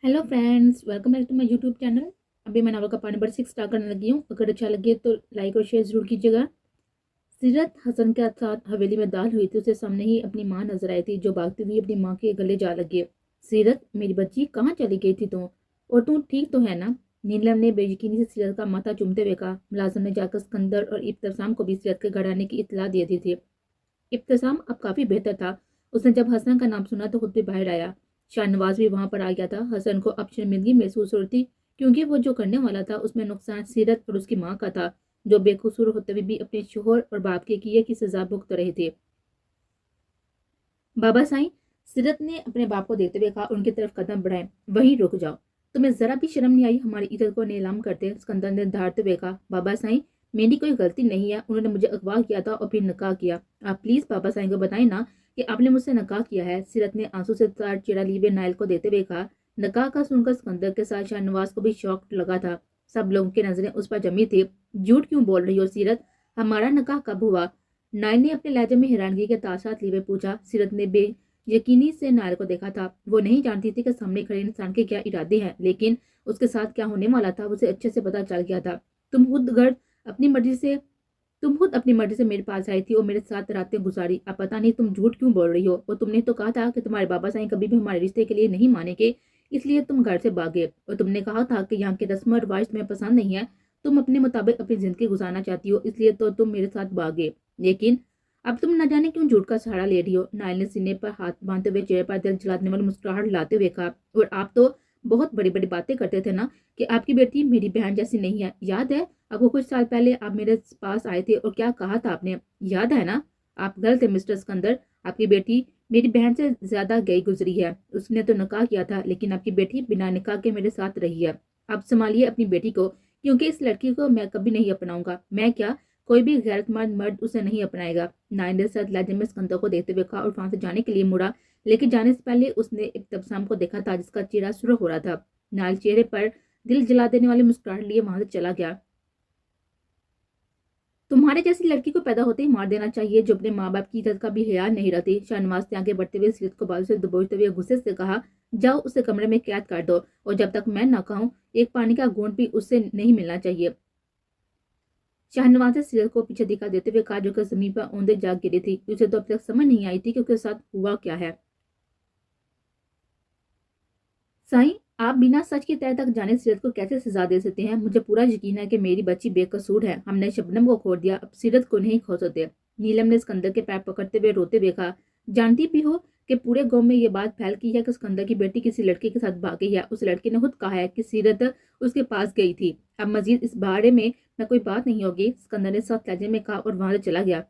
Hello friends, welcome back to my YouTube channel. अभी मैं novel का पार्ट नंबर 6 स्टार्ट करने लगी हूँ। अगर अच्छा लगे तो लाइक और शेयर जरूर कीजिएगा। सीरत हसन के साथ हवेली में दाल हुई थी। उसे सामने ही अपनी माँ नजर आई थी, जो भागती हुई अपनी माँ के गले जा लगी। सीरत, मेरी बच्ची, कहाँ चली गई थी तुम? और तुम ठीक तो है ना? नीलम ने बेयकीनी से सीरत का माथा चूमते हुए कहा। मुलाजिम ने जाकर सिकंदर और इब्तिसाम को भी सीरत के घर आने की इत्तला दे दी थी। इब्तिसाम अब काफी बेहतर था। उसने जब हसन का नाम सुना तो खुद भी बाहर आया। शाहनवाज भी वहां पर आ गया था। हसन को अब शर्मिंदगी महसूस हो रही थी, क्योंकि वो जो करने वाला था उसमें नुकसान सीरत और उसकी माँ का था, जो बेकसूर होते हुए भी अपने शोहर और बाप के किए की सजा भुगत रहे थे। बाबा साईं, सीरत ने अपने बाप को देखते हुए कहा। उनकी तरफ कदम बढ़ाए। वहीं रुक जाओ, तुम्हें जरा भी शर्म नहीं आई हमारी इज्जत को नीलाम करते? सिकंदर ने धारते हुए कहा। बाबा साईं, मेरी कोई गलती नहीं है। उन्होंने मुझे अगवा किया था और फिर निकाह किया। आप प्लीज बाबा साईं को बताएं ना कि आपने मुझसे निकाह किया है। सीरत ने आंसू से तार चेहरा लिए नायल को देते हुए कहा। निकाह का सुनकर सिकंदर के साथ शाहनवाज को भी शौक लगा था। सब लोगों की नजरें उस पर जमी थी। झूठ क्यों बोल रही हो सीरत? हमारा निकाह कब हुआ? नायल ने अपने लहजे में हैरानगी के तासात लिए पूछा। सीरत ने बे यकीनी से नायल को देखा था। वो नहीं जानती थी कि सामने खड़े इंसान के क्या इरादे हैं, लेकिन उसके साथ क्या होने वाला था उसे अच्छे से पता चल गया था। तुम खुद घर अपनी मर्जी से तुम खुद अपनी मर्जी से मेरे पास आई थी और मेरे साथ रातें गुजारी। अब पता नहीं तुम झूठ क्यों बोल रही हो। और तुमने तो कहा था कि तुम्हारे बाबा साईं कभी भी हमारे रिश्ते के लिए नहीं मानेंगे, इसलिए तुम घर से भागे। और तुमने कहा था कि यहाँ के रस्म और रिवाज तुम्हें पसंद नहीं है। तुम अपने मुताबिक अपनी जिंदगी गुजारना चाहती हो, इसलिए तो तुम मेरे साथ भागे। लेकिन अब तुम न जाने क्यों झूठ का सहारा ले रही हो। नायल ने सीने पर हाथ बांधते हुए चेहरे पर दिल जलाने वाली मुस्कुराहट लाते हुए कहा। और आप तो बहुत बड़ी बड़ी बातें करते थे ना, कि आपकी बेटी मेरी बहन जैसी नहीं है। याद है आपको? कुछ साल पहले आप मेरे पास आए थे और क्या कहा था आपने? याद है ना? आप गलत थे मिस्टर सिकंदर। आपकी बेटी मेरी बहन से ज्यादा गई गुजरी है। उसने तो निकाह किया था, लेकिन आपकी बेटी बिना निकाह के मेरे साथ रही है। आप संभालिए अपनी बेटी को, क्योंकि इस लड़की को मैं कभी नहीं अपनाऊंगा। मैं क्या, कोई भी गैरतमंद मर्द उसे नहीं अपनाएगा। नाइन ने सर लहजे में सिकंदर को देखते हुए कहा और वहां से जाने के लिए मुड़ा, लेकिन जाने से पहले उसने इब्तिसाम को देखा था, जिसका चेहरा सुर्ख हो रहा था। नायल चेहरे पर दिल जला देने वाली मुस्कुराहट लिए वहां से चला गया। तुम्हारे जैसी लड़की को पैदा होते ही मार देना चाहिए, जो अपने माँ बाप की इज्जत का भी ख्याल नहीं रखती। शाहनवाज ने आगे बढ़ते हुए सीरत को बाजू से दबोचते हुए गुस्से से कहा। जाओ उसे कमरे में कैद कर दो, और जब तक मैं न कहूं एक पानी का घूंट भी उससे नहीं मिलना चाहिए। शाहनवाज ने सीरत को पीछे दिखा देते हुए कहा, जो कि जमीन पर औंधे जाग गिरी थी। उसे तो अब तक समझ नहीं आई थी कि उसके साथ हुआ क्या है। साईं, आप बिना सच की तह तक जाने सीरत को कैसे सजा दे सकते हैं? मुझे पूरा यकीन है कि मेरी बच्ची बेकसूर है। हमने शबनम को खो दिया, अब सीरत को नहीं खो सकते। नीलम ने सिकंदर के पैर पकड़ते हुए रोते हुए कहा। जानती भी हो कि पूरे गांव में ये बात फैल की है कि सिकंदर की बेटी किसी लड़के के साथ भागी है। उस लड़के ने खुद कहा है कि सीरत उसके पास गई थी। अब मजीद इस बारे में कोई बात नहीं होगी, सिकंदर ने सख्त लहजे में कहा और वहां से चला गया।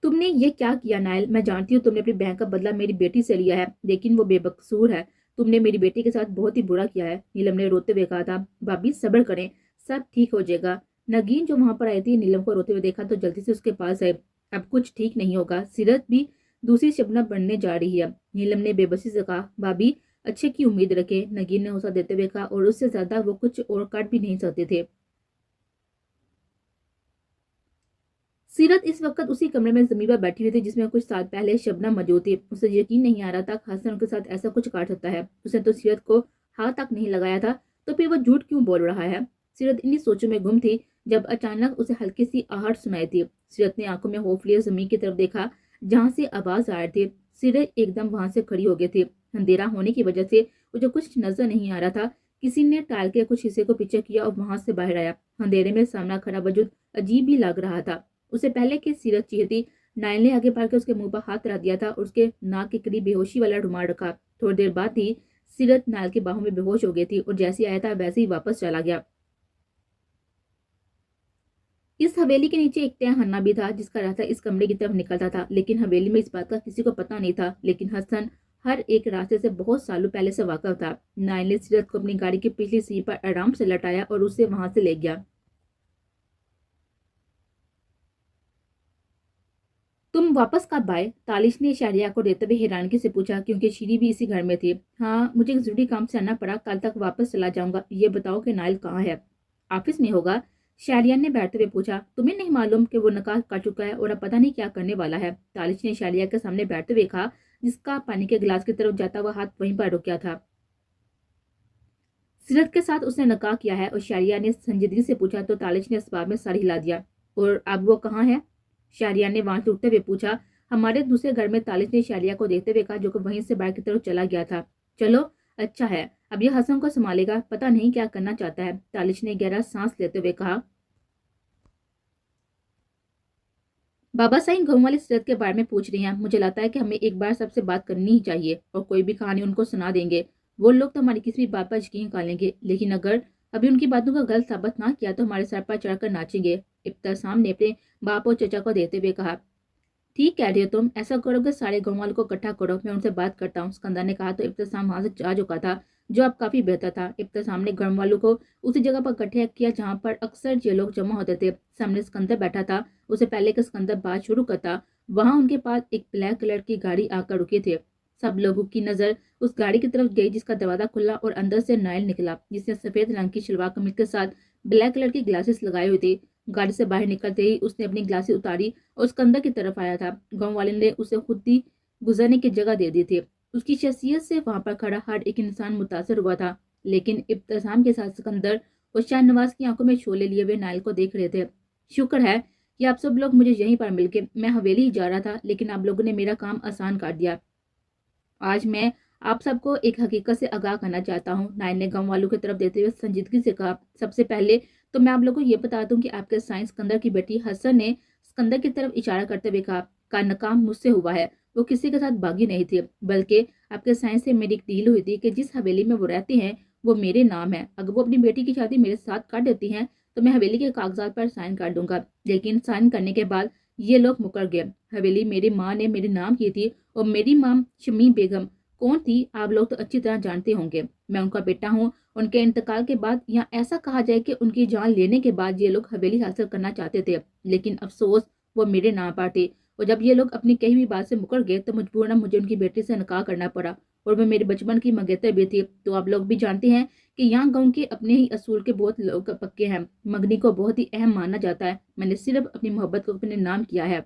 तुमने ये क्या किया नायल? मैं जानती हूँ तुमने अपनी बहन का बदला मेरी बेटी से लिया है, लेकिन वो बेकसूर है। तुमने मेरी बेटी के साथ बहुत ही बुरा किया है। नीलम ने रोते हुए कहा था। भाभी सब्र करें, सब ठीक हो जाएगा। नगीन जो वहां पर आई थी, नीलम को रोते हुए देखा तो जल्दी से उसके पास आए। अब कुछ ठीक नहीं होगा, सीरत भी दूसरी शबनम बनने जा रही है। नीलम ने बेबसी से कहा। भाभी अच्छे की उम्मीद रखे, नगीन ने हौसला देते हुए कहा, और उससे ज्यादा वो कुछ और काट भी नहीं सकते थे। सीरत इस वक्त उसी कमरे में जमीन पर बैठी हुई थी, जिसमें कुछ साल पहले शबनम मौजूद थी। उसे यकीन नहीं आ रहा था हसन उनके साथ ऐसा कुछ काट सकता है। उसने तो सीरत को हाथ तक नहीं लगाया था, तो फिर वो झूठ क्यों बोल रहा है? सीरत इन्हीं सोचों में गुम थी, जब अचानक उसे हल्की सी आहट सुनाई थी। सीरत ने आंखों में खौफ लिए जमीन की तरफ देखा, जहां से आवाज आ रही थी। सीरत एकदम वहां से खड़ी हो गई थी। अंधेरा होने की वजह से मुझे कुछ नजर नहीं आ रहा था। किसी ने टाल के कुछ हिस्से को पीछे किया और वहां से बाहर आया। अंधेरे में सामना खड़ा वजूद अजीब भी लग रहा था। उसे पहले की सीरत चीरती। नायल ने आगे बढ़कर उसके मुंह पर हाथ रख दिया था और उसके नाक के करीब बेहोशी वाला रुमाल रखा। थोड़ी देर बाद ही सीरत नायल की बाहों में बेहोश हो गई थी और जैसे आया था वैसे ही वापस चला गया। इस हवेली के नीचे एक तहखाना भी था, जिसका रास्ता इस कमरे की तरफ निकलता था, लेकिन हवेली में इस बात का किसी को पता नहीं था। लेकिन हसन हर एक रास्ते से बहुत सालों पहले से वाकिफ था। नायल ने सीरत को अपनी गाड़ी की पिछली सीट पर आराम से लटाया और उसे वहां से ले गया। तुम वापस कब आए? तालिश ने शहरिया को देते हुए हैरानगी से पूछा, क्योंकि शीरी भी इसी घर में थी। हाँ, मुझे एक जरूरी काम से आना पड़ा, कल तक वापस चला जाऊंगा। ये बताओ कि नाइल कहाँ है? ऑफिस में होगा, शहरिया ने बैठते हुए पूछा। तुम्हें नहीं मालूम कि वो निकाह कर चुका है और अब पता नहीं क्या करने वाला है? तालिश ने शहरिया के सामने बैठते हुए कहा। जिसका पानी के गिलास की तरफ जाता हुआ हाथ वहीं पर रुक गया था। सीरत के साथ उसने निकाह किया है? और शारिया ने संजीदगी से पूछा तो तालिश ने इस बात में सर हिला दिया। और अब वो कहाँ है? शारिया ने वहां से उठते हुए पूछा। हमारे दूसरे घर में, तालिश ने शारिया को देखते हुए कहा, जो कि वहीं से बाहर की तरफ चला गया था। चलो, अच्छा है, अब ये हसन को संभालेगा, पता नहीं क्या करना चाहता है, तालिश ने गहरा सांस लेते हुए कहा। बाबा साईं गाँव वाली सीरत के बारे में पूछ रही हैं। मुझे लगता है कि हमें एक बार सबसे बात करनी ही चाहिए और कोई भी कहानी उनको सुना देंगे। वो लोग तो हमारी किसी भी बात पर यकीन कर लेंगे, लेकिन अगर अभी उनकी बातों का गलत साबित ना किया तो हमारे सर पर चढ़कर नाचेंगे। इब्तिसाम ने अपने बाप और चचा को देखते हुए कहा। ठीक कह रही हो तुम, ऐसा करो कि सारे गाँव वालों को इकट्ठा करो, मैं उनसे बात करता हूँ, सिकंदर ने कहा। तो इब्तिसाम वहां से आ चुका था, जो अब काफी बेहतर था। इब्तिसाम ने गाँव वालों को उसी जगह पर इकट्ठा किया जहाँ पर अक्सर ये लोग जमा होते थे। सामने सिकंदर बैठा था। उसे पहले कि सिकंदर बात शुरू करता, वहां उनके पास एक ब्लैक कलर की गाड़ी आकर रुकी थी। सब लोगों की नजर उस गाड़ी की तरफ गई जिसका दरवाजा खुला और अंदर से नायल निकला, जिसने सफेद रंग की शलवार कमीज के साथ ब्लैक कलर की ग्लासेस लगाई हुई थी। गाड़ी से बाहर निकलते ही उसने अपनी ग्लासेस उतारी और सिकंदर की तरफ आया था। गांव वाले ने उसे खुद ही गुजरने की जगह दे दी थी। उसकी शख्सियत से वहां पर खड़ा हर एक इंसान मुतासर हुआ था, लेकिन इब्तिसाम के साथ सिकंदर और शाहनवाज की आंखों में शोले लिए हुए नायल को देख रहे थे। शुक्र है कि आप सब लोग मुझे यहीं पर मिल गए। मैं हवेली ही जा रहा था, लेकिन आप लोगों ने मेरा काम आसान कर दिया। आज मैं आप सबको एक हकीकत से आगाह करना चाहता हूँ, नायल ने गाँव वालों की तरफ देते हुए संजीदगी से कहा। सबसे पहले तो मैं आप लोगों को ये बता दूं कि आपके साईं सिकंदर की बेटी हसन ने सिकंदर की तरफ इशारा करते हुए कहा, का नकाम मुझसे हुआ है। वो किसी के साथ बागी नहीं थी, बल्कि आपके साईं से मेरी एक डील हुई थी कि जिस हवेली में वो रहती हैं वो मेरे नाम है। अगर वो अपनी बेटी की शादी मेरे साथ कर देती हैं तो मैं हवेली के कागजात पर साइन कर दूंगा। लेकिन साइन करने के बाद ये लोग मुकर गए। हवेली मेरी माँ ने मेरे नाम की थी और मेरी माँ शमी बेगम कौन थी आप लोग तो अच्छी तरह जानते होंगे। मैं उनका बेटा हूँ। उनके इंतकाल के बाद, या ऐसा कहा जाए कि उनकी जान लेने के बाद, ये लोग हवेली हासिल करना चाहते थे, लेकिन अफसोस वो मेरे नाम पर थे। और जब ये लोग अपनी कही हुई बात से मुकर गए तो मजबूरन मुझे उनकी बेटी से निकाह करना पड़ा। और वो मेरे बचपन की मंगेतर भी थी। तो आप लोग भी जानते हैं कि यहाँ गाँव के अपने ही असूल के बहुत लोग पक्के हैं। मंगनी को बहुत ही अहम माना जाता है। मैंने सिर्फ अपनी मोहब्बत को अपने नाम किया है।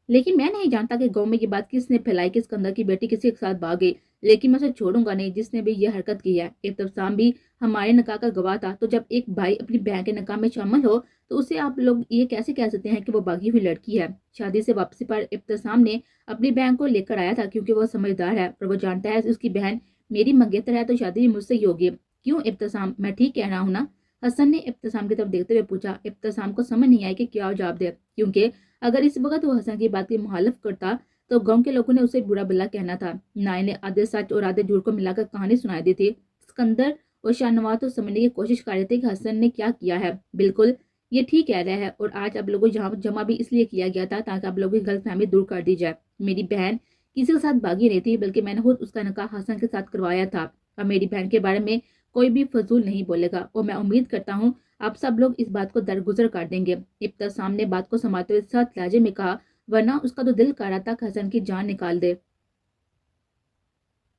लेकिन मैं नहीं जानता कि गांव में ये बात किसने फैलाई कि सिकंदर की बेटी किसी के साथ भाग गई। लेकिन मैं उसे छोड़ूंगा नहीं जिसने भी ये हरकत की है। इब्तिसाम भी हमारे निकाह का गवाह था। तो जब एक भाई अपनी बहन के निकाह में शामिल हो तो उसे आप लोग ये कैसे कह सकते हैं कि वो भागी हुई लड़की है। शादी से वापसी पर इब्तिसाम ने अपनी बहन को लेकर आया था, क्योंकि वो समझदार है और वो जानता है उसकी बहन मेरी मंगेतर है, तो शादी मुझसे ही होगी। क्यों इब्तिसाम, मैं ठीक कह रहा हूँ ना? हसन ने इब्तिसाम की तरफ देखते हुए पूछा। इब्तिसाम को समझ नहीं आया कि क्या जवाब दे, क्योंकि अगर इस वक्त वो हसन की बात की मुखालफ करता तो गांव के लोगों ने उसे बुरा भला कहना था। नाई ने आधे सच और आधे झूठ को मिलाकर कहानी सुनाई दी थी। सिकंदर और शाहनवाज तो समझने की कोशिश कर रहे थे कि हसन ने क्या किया है। बिल्कुल, ये ठीक कह रहा है। और आज आप लोगों को जमा भी इसलिए किया गया था ताकि आप लोगों की गलतफहमी दूर कर दी जाए। मेरी बहन किसी के साथ भागी नहीं थी, बल्कि मैंने खुद उसका निकाह हसन के साथ करवाया था। अब मेरी बहन के बारे में कोई भी फजूल नहीं बोलेगा और मैं उम्मीद करता हूँ आप सब लोग इस बात को दरगुजर कर देंगे। इब्तिसाम ने बात को संभालते हुए सख्त लहजे में कहा, वरना उसका तो दिल कर रहा था हसन की जान निकाल दे।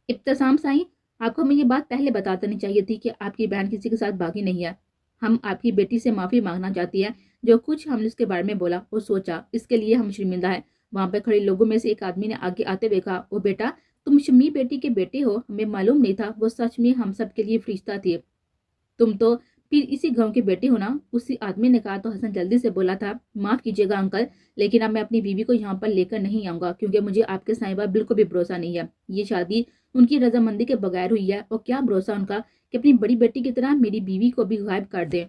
इब्तिसाम साईं, आपको हमें ये बात पहले बता देनी चाहिए थी कि आपकी बहन किसी के साथ भागी नहीं है। हम आपकी बेटी से माफी मांगना चाहती है। जो कुछ हमने उसके बारे में बोला और सोचा, इसके लिए हम शर्मिंदा है। वहां पर खड़े लोगों में से एक आदमी ने आगे आते हुए कहा, ओ बेटा, तुम शमी बेटी के बेटे हो। हमें मालूम नहीं था, वो सच में हम सब के लिए फरिश्ता थी। तुम तो फिर इसी गांव के बेटे हो ना? उसी आदमी ने कहा। तो हसन जल्दी से बोला था, माफ कीजिएगा अंकल, लेकिन अब मैं अपनी बीवी को यहाँ पर लेकर नहीं आऊंगा, क्योंकि मुझे आपके साईं पर बिल्कुल भी भरोसा नहीं है। ये शादी उनकी रजामंदी के बगैर हुई है और क्या भरोसा उनका कि अपनी बड़ी बेटी की तरह मेरी बीवी को भी गायब कर दे।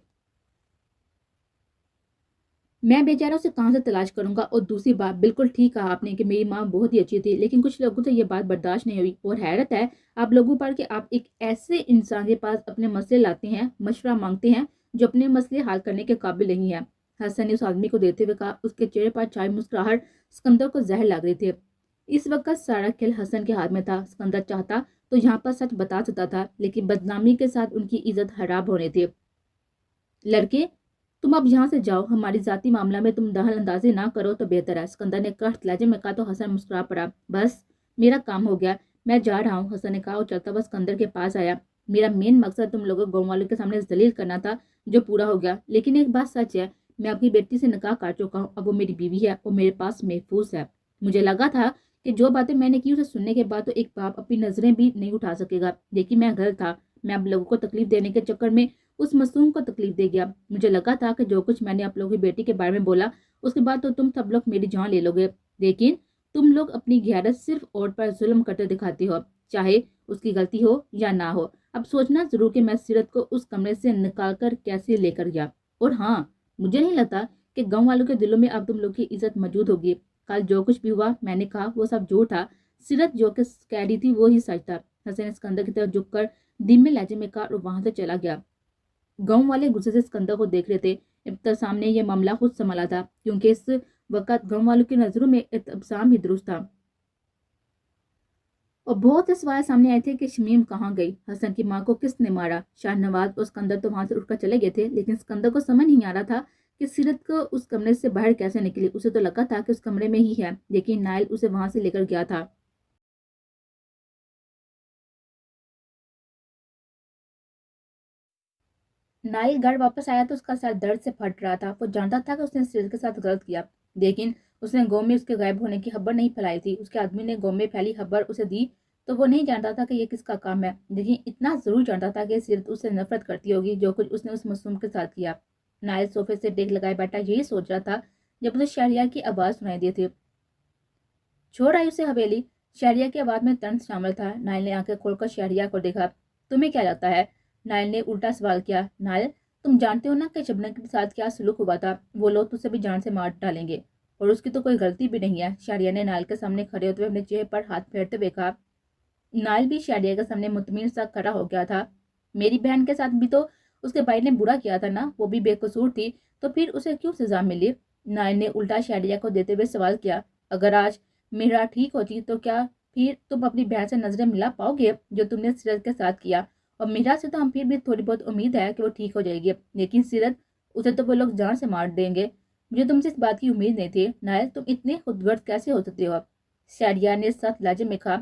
मैं बेचारा उसे कहाँ से तलाश करूंगा। और दूसरी बात, बिल्कुल ठीक कहा आपने कि मेरी माँ बहुत ही अच्छी थी, लेकिन कुछ लोगों से ये बात बर्दाश्त नहीं हुई। और हैरत है आप लोगों पर कि आप एक ऐसे इंसान के पास अपने मसले लाते हैं, मशवरा मांगते हैं, जो अपने मसले हल करने के काबिल नहीं है। हसन ने उस आदमी को देते हुए कहा। उसके चेहरे पर छाई मुस्कुराहट सिकंदर को जहर लग रही थी। इस वक्त सारा खेल हसन के हाथ में था। सिकंदर चाहता तो यहाँ पर सच बता सकता था, लेकिन बदनामी के साथ उनकी इज्जत खराब होने थी। लड़के, तुम अब यहाँ से जाओ। हमारी जाती मामला में तुम दखल अंदाजी ना करो तो बेहतर है, सिकंदर ने कष्ट लहजे में कहा। तो हसन मुस्कुरा पड़ा। बस मेरा काम हो गया, मैं जा रहा हूँ, हसन ने कहा और चलता हुआ सिकंदर के पास आया। मेरा मेन मकसद तुम लोगों गाँव वालों के सामने जलील करना था, जो पूरा हो गया। लेकिन एक बात सच है, मैं आपकी बेटी से निकाह कर चुका हूँ। अब वो मेरी बीवी है और मेरे पास महफूज है। मुझे लगा था کہ جو باتیں میں نے کی اسے سننے کے بعد تو ایک باپ اپنی نظریں بھی نہیں اٹھا سکے گا، لیکن میں غلط تھا۔ میں آپ لوگوں کو تکلیف دینے کے چکر میں اس معصوم کو تکلیف دے گیا۔ مجھے لگا تھا کہ جو کچھ میں نے آپ لوگوں کی بیٹی کے بارے میں بولا اس کے بعد تو تم سب لوگ میری جان لے لو گے، لیکن تم لوگ اپنی غیرت صرف عورت پر ظلم کرتے دکھاتے ہو، چاہے اس کی غلطی ہو یا نہ ہو۔ اب سوچنا ضرور کہ میں سیرت کو اس کمرے سے نکال کر کیسے لے کر گیا۔ اور ہاں، مجھے نہیں لگتا کہ گاؤں والوں کے دلوں میں اب تم لوگ کی عزت موجود ہوگی۔ کل جو کچھ بھی ہوا میں نے کہا وہ سب جھوٹ تھا، سیرت جو کہ کہہ رہی تھی وہی سچ تھا۔ حسن اسکندر کی طرف جھک کر دھیمے لہجے میں کہا اور وہاں سے چلا گیا۔ گاؤں والے غصے سے اسکندر کو دیکھ رہے تھے۔ ابتسام نے یہ معاملہ خود سنبھالا تھا کیونکہ اس وقت گاؤں والوں کی نظروں میں ابتسام ہی درست تھا، اور بہت سے سوال سامنے آئے تھے کہ شمیم کہاں گئی، حسن کی ماں کو کس نے مارا۔ شاہ نواز اور اسکندر تو وہاں سے اٹھ کر چلے گئے تھے، لیکن اسکندر کو سمجھ نہیں آ رہا تھا کہ سیرت کو اس کمرے سے باہر کیسے نکلی۔ اسے تو لگا تھا کہ اس کمرے میں ہی ہے، لیکن نائل اسے وہاں سے لے کر گیا تھا۔ نائل گھر واپس آیا تو اس کا سر درد سے پھٹ رہا تھا۔ وہ جانتا تھا کہ اس نے سیرت کے ساتھ غلط کیا، لیکن اس نے گاؤں میں اس کے غائب ہونے کی خبر نہیں پھیلائی تھی۔ اس کے آدمی نے گاؤں میں پھیلی خبر اسے دی تو وہ نہیں جانتا تھا کہ یہ کس کا کام ہے، لیکن اتنا ضرور جانتا تھا کہ سیرت اس سے نفرت کرتی ہوگی جو کچھ اس نے اس معصوم کے ساتھ کیا۔ نائل صوفے سے ڈیگ لگائے بیٹھا یہی سوچ رہا تھا جب اسے شہریار کی آواز سنائی دی تھی، چھوڑ آئی اسے حویلی۔ شہریار کی آواز میں طنز شامل تھا۔ نائل نے آنکھیں کھول کر شہریار کو دیکھا۔ تمہیں کیا لگتا ہے؟ نائل نے الٹا سوال کیا۔ نائل، تم جانتے ہو نا کہ شبنم کے ساتھ کیا سلوک ہوا تھا؟ وہ لوگ تجھے بھی جان سے مار ڈالیں گے، اور اس کی تو کوئی غلطی بھی نہیں ہے۔ شہریار نے نائل کے سامنے کھڑے ہوتے ہوئے اپنے چہرے پر ہاتھ پھیرتے ہوئے کہا۔ نائل بھی شہریار کے سامنے مطمئن سا کھڑا ہو گیا تھا۔ میری بہن کے ساتھ بھی تو اس کے بھائی نے برا کیا تھا نا، وہ بھی بے قصور تھی، تو پھر اسے کیوں سزا ملی؟ نائل نے الٹا شہریار کو دیتے ہوئے سوال کیا۔ اگر آج میرا ٹھیک ہوتی تو کیا پھر تم اپنی بہن سے نظریں ملا پاؤ گے جو تم نے سیرت کے ساتھ کیا؟ اور میرا سے تو ہم پھر بھی تھوڑی بہت امید ہے کہ وہ ٹھیک ہو جائے گی، لیکن سیرت، اسے تو وہ لوگ جان سے مار دیں گے۔ مجھے تم سے اس بات کی امید نہیں تھی۔ نائل، تم اتنے خود غرض کیسے ہو سکتے ہو؟ شہریار نے سخت لہجے میں کہا۔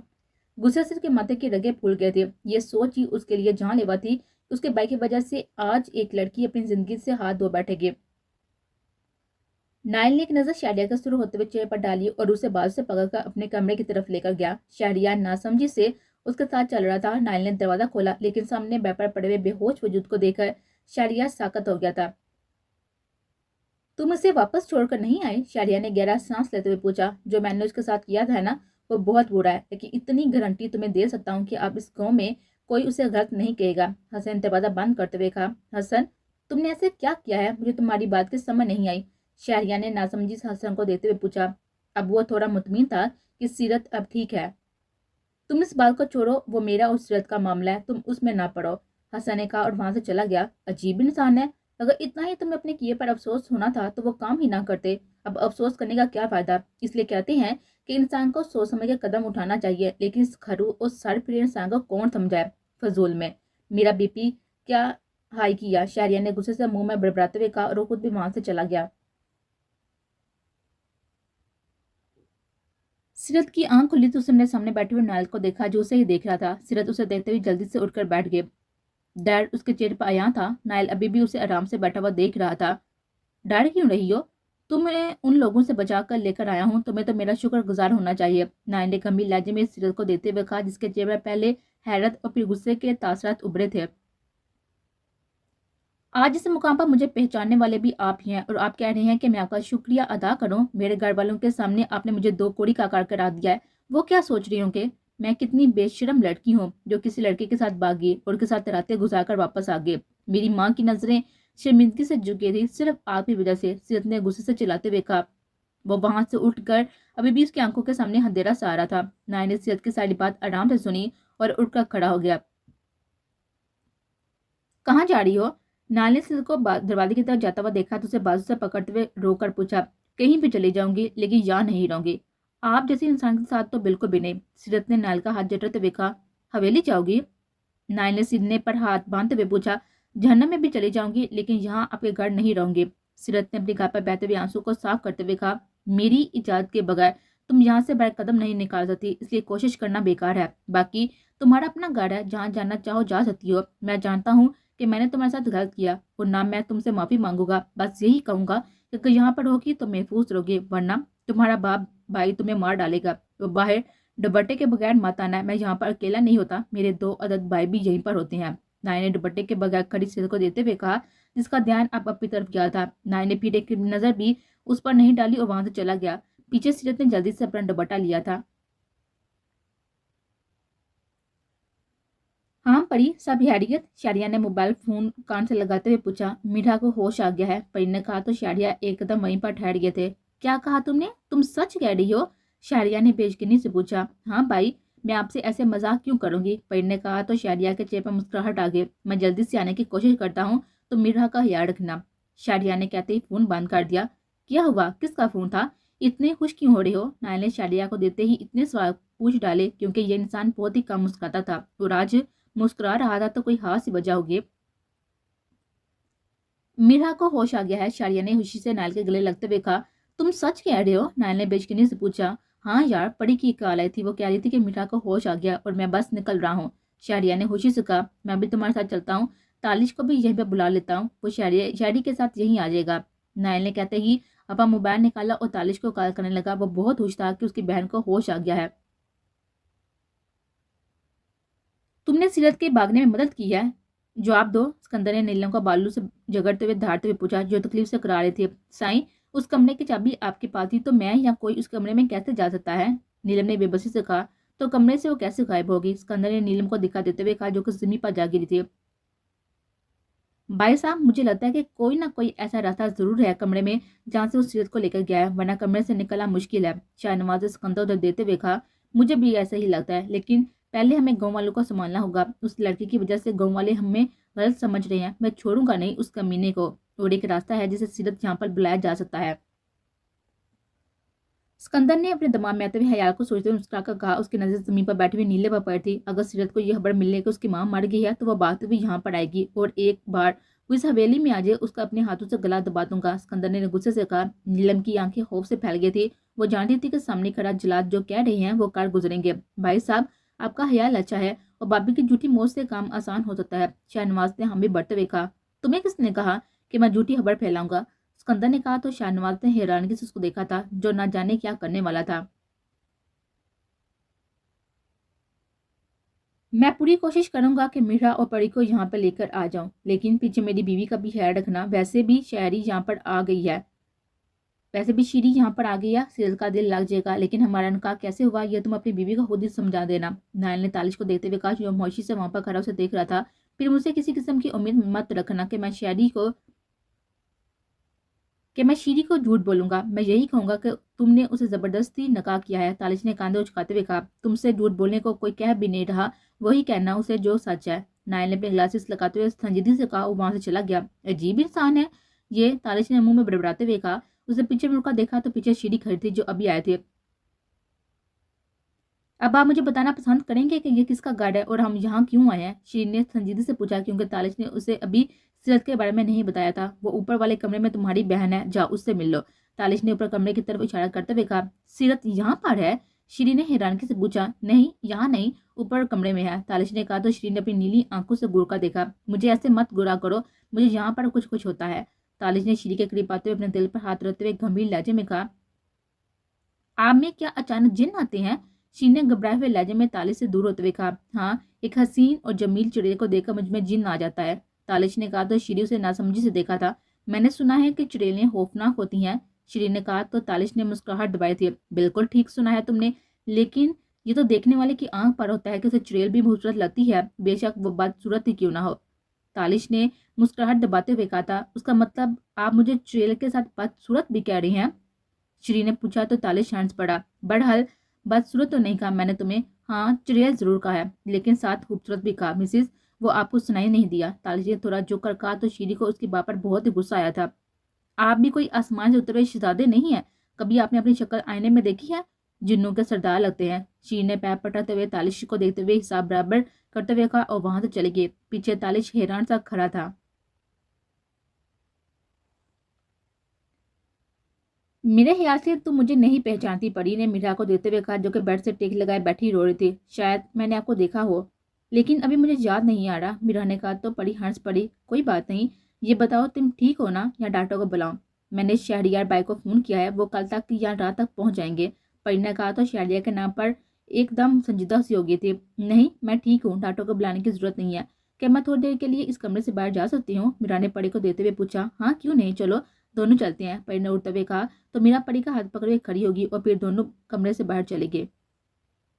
غصے سے اس کے ماتھے کی رگیں پھول گئے تھے۔ یہ سوچ ہی اس کے لیے جان لیوا تھی کہ اس کے بھائی کی وجہ سے آج ایک لڑکی اپنی زندگی سے ہاتھ دھو بیٹھے گی۔ نائل نے ایک نظر شہریار کا سر ہوتے ہوئے چہرے پر ڈالی اور اسے بازو سے پکڑ کر اپنے کمرے کی طرف لے کر گیا۔ شہریار ناسمجھی سے اس کے ساتھ چل رہا تھا۔ نائل نے دروازہ کھولا، لیکن سامنے بیڈ پر پڑے ہوئے بے ہوش وجود کو دیکھ کر شہریار ساکت ہو گیا تھا۔ تم اسے واپس چھوڑ کر نہیں آئے؟ شہریار نے گہرا سانس لیتے ہوئے پوچھا۔ جو میں نے اس کے ساتھ کیا تھا نا، وہ بہت برا ہے، لیکن اتنی گارنٹی تمہیں دے سکتا ہوں کہ اب اس گاؤں میں کوئی اسے غلط نہیں کہے گا۔ حسن نے دروازہ بند کرتے ہوئے کہا۔ حسن، تم نے ایسے کیا کیا ہے؟ مجھے تمہاری بات کی سمجھ نہیں آئی۔ شہریار نے ناسمجھی سے حسن کو دیتے ہوئے پوچھا۔ اب وہ تھوڑا مطمئن تھا کہ سیرت اب ٹھیک ہے۔ تم اس بات کو چھوڑو، وہ میرا اور سیرت کا معاملہ ہے، تم اس میں نہ پڑو، حسن نے کہا اور وہاں سے چلا گیا۔ عجیب انسان ہے، اگر اتنا ہی تمہیں اپنے کیے پر افسوس ہونا تھا تو وہ کام ہی نہ کرتے۔ اب افسوس کرنے کا کیا فائدہ؟ اس لیے کہتے ہیں کہ انسان کو سوچ سمجھ کے قدم اٹھانا چاہیے، لیکن اس کھرو اور سر پھرے انسان کو کون سمجھائے؟ فضول میں میرا بی پی کیا ہائی کیا؟ شہریار نے غصے سے منہ میں بڑبڑاتے ہوئے کہا اور وہ خود بھی وہاں سے چلا گیا۔ سیرت کی آنکھ کھلی تو اس نے سامنے بیٹھے ہوئے نائل کو دیکھا جو اسے ہی دیکھ رہا تھا۔ سیرت اسے دیکھتے ہوئے جلدی سے اٹھ کر بیٹھ گئے۔ ڈیڈ اس کے چہرے پر عیاں تھا۔ نائل ابھی بھی اسے آرام سے بیٹھا ہوا دیکھ رہا تھا۔ ڈیڈ کیوں رہی ہو؟ تمہیں ان لوگوں سے بچا کر لے کر آیا ہوں، تمہیں تو میرا شکر گزار ہونا چاہیے، نائل نے گمبھیر لہجے میں سیرت کو دیتے ہوئے کہا جس کے چہرے پر پہلے حیرت اور پھر غصے کے تاثرات ابھرے تھے۔ آج اس مقام پر مجھے پہچاننے والے بھی آپ ہی ہیں، اور آپ کہہ رہے ہیں کہ میں آپ کا شکریہ ادا کروں؟ میرے گھر والوں کے سامنے آپ نے مجھے دو کوڑی کا کار کرا دیا ہے۔ وہ کیا سوچ رہی ہوں کہ میں کتنی بے شرم لڑکی ہوں جو کسی لڑکے کے ساتھ بھاگی اور اس کے ساتھ راتیں گزار کر واپس آ گئی۔ میری ماں کی نظریں شرمندگی سے جھکی تھی صرف آپ کی وجہ سے، سیرت نے غصے سے چلاتے ہوئے کہا۔ وہ وہاں سے اٹھ کر ابھی بھی اس کی آنکھوں کے سامنے اندھیرا سا آ رہا تھا۔ نائل نے سیرت کی ساری بات آرام سے سنی اور اٹھ کر کھڑا ہو گیا۔ کہاں جا رہی ہو؟ نائل نے سیرت کو دروازے کی طرف جاتا ہوا دیکھا تو اسے بازو سے پکڑتے ہوئے رو کر پوچھا۔ کہیں بھی چلی جاؤں گی، لیکن یہاں نہیں رہوں گی۔ آپ جیسے انسان کے ساتھ تو بالکل بھی نہیں، سیرت نے نائل کا ہاتھ جھٹکتے ہوئے کہا۔ حویلی جاؤ گی؟ نائل نے سینے پر ہاتھ باندھتے ہوئے پوچھا۔ جہنم میں بھی چلی جاؤں گی، لیکن یہاں آپ کے گھر نہیں رہوں گی، سیرت نے اپنی گال پر بہتے ہوئے آنسو کو صاف کرتے ہوئے کہا۔ میری اجازت کے بغیر تم یہاں سے باہر قدم نہیں نکال سکتی، اس لیے کوشش کرنا بیکار ہے۔ باقی تمہارا اپنا گھر ہے، جہاں جانا چاہو جا سکتی ہو۔ میں جانتا ہوں کہ میں نے تمہارے ساتھ غلط کیا اور نہ میں تم سے معافی مانگوں گا، بس یہی کہوں گا کہ یہاں پر ہوگی تو محفوظ رہوگی، ورنہ تمہارا باپ भाई तुम्हें मार डालेगा। वो बाहर दुपट्टे के बगैर मत आना, मैं यहाँ पर अकेला नहीं होता, मेरे 2 अदद भाई भी यहीं पर होते हैं। नाई ने दुपट्टे के बगैर खड़ी सीरत को देते हुए कहा, जिसका ध्यान अब अपनी तरफ गया था। नाई ने फिर एक नजर भी उस पर नहीं डाली और वहां से चला गया। पीछे सीरत ने जल्दी से अपना दुपट्टा लिया था। हाँ परी, सब खैरियत? शारिया ने मोबाइल फोन कान से लगाते हुए पूछा। मीठा को होश आ गया है, परी ने कहा तो शारिया एकदम वहीं पर ठहर गए थे। क्या कहा तुमने? तुम सच कह रही हो? शारिया ने बेयकीनी से पूछा। हाँ भाई, मैं आपसे ऐसे मजाक क्यों करूंगी, परी ने कहा तो शारिया के चेहरे पर मुस्कुराहट आ गई। मैं जल्दी से आने की कोशिश करता हूँ, तो मीठा का ख्याल रखना। शारिया ने कहते ही फोन बंद कर दिया। क्या हुआ, किसका फोन था? इतने खुश क्यों हो रहे हो? नायल ने शारिया को देते ही इतने सवाल पूछ डाले क्योंकि ये इंसान बहुत ही कम मुस्कुराता था और आज मुस्कुरा रहा था तो कोई खास ही वजह होगी। मीरा को होश आ गया है, शारिया ने खुशी से नायल के गले लगते हुए कहा। तुम सच कह रहे हो? नायल ने बेचैनी से पूछा। हाँ यार, परी की कॉल आई थी, वो कह रही थी कि मीरा को होश आ गया और मैं बस निकल रहा हूँ। शारिया ने खुशी से कहा। मैं भी तुम्हारे साथ चलता हूँ, तालिश को भी यहीं पर बुला लेता हूँ, वो शायरी के साथ यहीं आ जाएगा। नायल ने कहते ही अपना मोबाइल निकाला और तालिश को कॉल करने लगा। वो बहुत खुश था कि उसकी बहन को होश आ गया है। तुमने सीरत के भागने में मदद की है? जवाब दो, सिकंदर ने नीलम को बालू से झगड़ते हुए धारते हुए पूछा, जो तकलीफ से करा रहे थे। साईं, उस कमरे की चाबी आपके पास थी तो मैं या कोई उस कमरे में कैसे जा सकता है? नीलम ने बेबसी से कहा। तो कमरे से वो कैसे गायब होगी? सिकंदर ने नीलम को दिखा देते हुए कहा, जो कि जमीन पर जा गिरी थी। भाई साहब, मुझे लगता है कि कोई ना कोई ऐसा रास्ता जरूर है कमरे में जहाँ से वो सीरत को लेकर गया है, वरना कमरे से निकलना मुश्किल है। शाहनवाज ने सिकंदर उधर देते हुए कहा। मुझे भी ऐसा ही लगता है, लेकिन पहले हमें गांव वालों को संभालना होगा। उस लड़की की वजह से गांव वाले हमें गलत समझ रहे हैं। मैं छोड़ूंगा नहीं उस कमीने को, और एक रास्ता है जिसे सीरत यहाँ पर बुलाया जा सकता है। सिकंदर ने अपने दिमाग में आते हुए हयाल को सोचते हुए मुस्कुराकर कहा। उसकी नजर जमीन पर बैठी हुई नीले पर पड़ी थी। अगर सीरत को यह खबर मिलने की उसकी मां मर गई है तो वह बात भी यहाँ पर आएगी, और एक बार वो इस हवेली में आ जाए उसका अपने हाथों से गला दबा दूंगा। सिकंदर ने गुस्से से कहा। नीलम की आंखें खौफ से फैल गई थी। वो जानती थी कि सामने खड़ा जलाद जो कह रहे हैं वो कर गुजरेंगे। भाई साहब, आपका ख्याल अच्छा है और बाबी की झूठी मौत से काम आसान हो सकता है। शाहनवाज ने हम भी बढ़ते हुए कहा। तुम्हें किसने कहा कि मैं झूठी खबर फैलाऊंगा? सिकंदर ने कहा तो शाहनवाज ने हैरानगी से उसको देखा था, जो ना जाने क्या करने वाला था। मैं पूरी कोशिश करूंगा कि मीरा और परी को यहाँ पर लेकर आ जाऊं, लेकिन पीछे मेरी बीवी का भी ख्याल रखना। वैसे भी शायरी यहाँ पर आ गई है, वैसे भी शीरी यहाँ पर आ गई है, सीरत का दिल लग जाएगा। लेकिन हमारा निकाह कैसे हुआ यह तुम अपनी बीवी को खुद ही समझा देना। नायल ने तालिश को देखते हुए कहा, जो मोशी से वहां पर खड़ा उसे देख रहा था। फिर मुझसे किसी किस्म की उम्मीद मत रखना कि मैं शीरी को झूठ बोलूंगा। मैं यही कहूंगा कि तुमने उसे जबरदस्ती नकाह किया है। तालिश ने कांधे उचकाते हुए कहा। तुमसे झूठ बोलने को कोई कह भी नहीं रहा, वही कहना उसे जो सच है। नायल ने अपने ग्लासेस लगाते हुए संजीदगी से कहा। वो वहां से चला गया। अजीब इंसान है ये, तालिश ने मुंह में बड़बड़ाते हुए कहा। उसे पीछे मुड़कर देखा तो पीछे शीरी खड़ी थी, जो अभी आए थे। अब आप मुझे बताना पसंद करेंगे कि ये किसका घर है और हम यहाँ क्यों आए हैं? शीरी ने संजीदगी से पूछा, क्योंकि तालिश ने उसे अभी सीरत के बारे में नहीं बताया था। वो ऊपर वाले कमरे में तुम्हारी बहन है, जाओ उससे मिल लो। तालिश ने ऊपर कमरे की तरफ इशारा करते हुए कहा। सीरत यहाँ पर है? शीरी ने हैरानगी से पूछा। नहीं, यहाँ नहीं, ऊपर कमरे में है, तालिश ने कहा तो शीरी ने अपनी नीली आंखों से घूर कर देखा। मुझे ऐसे मत गुरा करो, मुझे यहाँ पर कुछ कुछ होता है। तालिश ने शीरी के करीब आते हुए अपने दिल पर हाथ रखते हुए गंभीर लहजे में कहा। आप में क्या अचानक जिन आते हैं? शीन ने घबराए हुए लहजे में तालिश से दूर होते हुए कहा। हाँ, एक हसीन और जमील चिड़िया को देखकर मुझ में जिन आ जाता है। तालिश ने कहा तो शीरी उसे नासमझी से देखा था। मैंने सुना है कि चुड़ैलें खौफनाक होती हैं, शीरी ने कहा तो तालिश ने मुस्कुराहट दबाई थी। बिल्कुल ठीक सुना है तुमने, लेकिन ये तो देखने वाले की आंख पर होता है कि उसे चुड़ैल भी खूबसूरत लगती है, बेशक वो बदसूरत ही क्यों ना हो। तालिश ने मुस्कुराहट दबाते हुए कहा था। उसका मतलब आप मुझे चुड़ैल के साथ बदसूरत भी कह रही हैं? श्री ने पूछा तो तालिश हंस पड़ा। बहरहाल बदसूरत तो नहीं कहा मैंने तुम्हें, हाँ चुड़ैल जरूर कहा है, लेकिन साथ खूबसूरत भी कहा मिसिस। वो आपको सुनाई नहीं दिया? तालिश ने थोड़ा झुक कर कहा तो शीरी को उसकी बात पर बहुत ही गुस्सा आया था। आप भी कोई आसमान से उतरे शहजादे नहीं है? कभी आपने अपनी शक्ल आईने में देखी है? जिन्नों के सरदार लगते हैं। शीर ने पैर पटाते हुए तालिश को देखते हुए हिसाब बराबर करते हुए कहा और वहां से चले गए। पीछे तालिश हैरान सा खड़ा था। मेरे ख्याल से तुम मुझे नहीं पहचानती, परी ने मीरा को देते हुए कहा, जो कि बेड से टेक लगाए बैठी रो रही थी। शायद मैंने आपको देखा हो, लेकिन अभी मुझे याद नहीं आ रहा, मीरा ने कहा तो परी हंस पड़ी। कोई बात नहीं, ये बताओ तुम ठीक हो ना, या डॉक्टर को बुलाऊं? मैंने शहरियार बाई को फोन किया है, वो कल तक या रात तक पहुंच जाएंगे। پری نے کہا تو شیلیہ کے نام پر ایک دم سنجیدہ سی ہو گئی تھی۔ نہیں میں ٹھیک ہوں، ڈاکٹر کو بلانے کی ضرورت نہیں ہے۔ کیا میں تھوڑی دیر کے لیے اس کمرے سے باہر جا سکتی ہوں؟ میرا نے پری کو دیتے ہوئے پوچھا۔ ہاں کیوں نہیں، چلو دونوں چلتے ہیں، پری نے اڑتے ہوئے کہا۔ تو میرا پری کا ہاتھ پکڑ کے کھڑی ہوگی اور پھر دونوں کمرے سے باہر چلے گئے۔